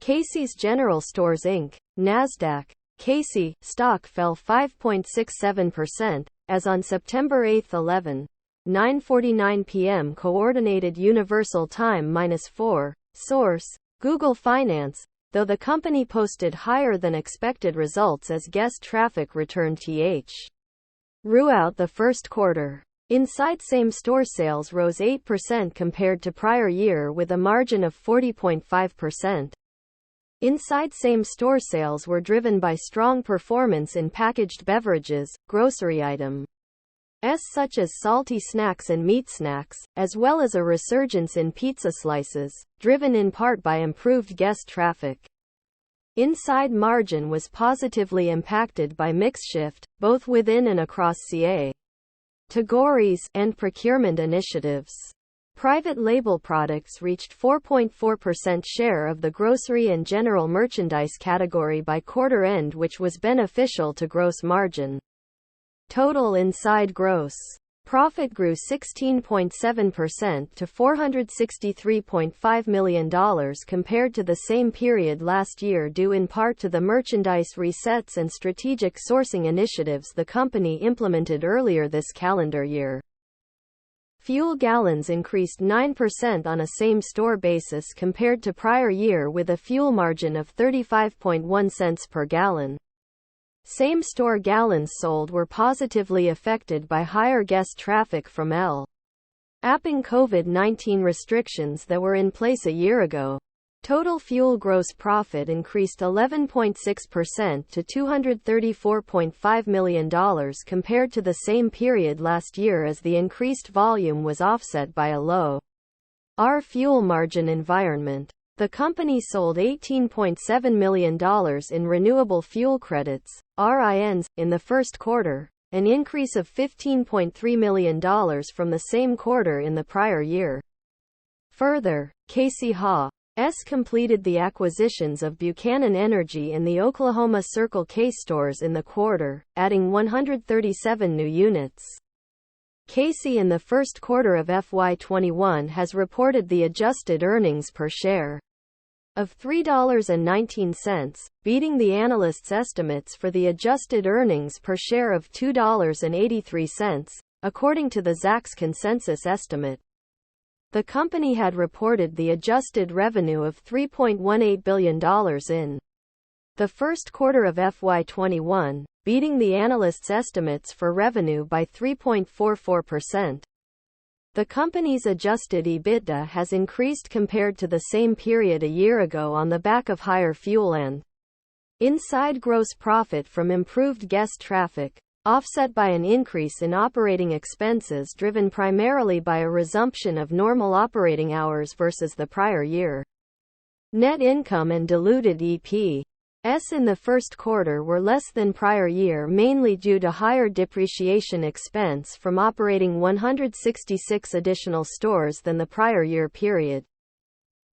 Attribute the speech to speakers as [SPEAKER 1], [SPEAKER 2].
[SPEAKER 1] Casey's General Stores Inc., NASDAQ. Casey stock fell 5.67%, as on September 8, 9:49 p.m. Coordinated Universal Time -4. Source: Google Finance, though the company posted higher than expected results as guest traffic returned throughout the first quarter. Inside same-store sales rose 8% compared to prior year with a margin of 40.5%. Inside same-store sales were driven by strong performance in packaged beverages, grocery items such as salty snacks and meat snacks, as well as a resurgence in pizza slices, driven in part by improved guest traffic. Inside margin was positively impacted by mix shift, both within and across categories and procurement initiatives. Private label products reached 4.4% share of the grocery and general merchandise category by quarter end, which was beneficial to gross margin. Total inside gross profit grew 16.7% to $463.5 million compared to the same period last year, due in part to the merchandise resets and strategic sourcing initiatives the company implemented earlier this calendar year. Fuel gallons increased 9% on a same-store basis compared to prior year with a fuel margin of 35.1 cents per gallon. Same-store gallons sold were positively affected by higher guest traffic from lapping COVID-19 restrictions that were in place a year ago. Total fuel gross profit increased 11.6% to $234.5 million compared to the same period last year, as the increased volume was offset by a lower fuel margin environment. The company sold $18.7 million in renewable fuel credits, RINs, in the first quarter, an increase of $15.3 million from the same quarter in the prior year. Further, Casey has completed the acquisitions of Buchanan Energy and the Oklahoma Circle K stores in the quarter, adding 137 new units. Casey in the first quarter of FY21 has reported the adjusted earnings per share of $3.19, beating the analysts' estimates for the adjusted earnings per share of $2.83, according to the Zacks consensus estimate. The company had reported the adjusted revenue of $3.18 billion in the first quarter of FY21, beating the analysts' estimates for revenue by 3.44%. The company's adjusted EBITDA has increased compared to the same period a year ago on the back of higher fuel and inside gross profit from improved guest traffic, offset by an increase in operating expenses driven primarily by a resumption of normal operating hours versus the prior year. Net income and diluted EPS in the first quarter were less than prior year, mainly due to higher depreciation expense from operating 166 additional stores than the prior year period.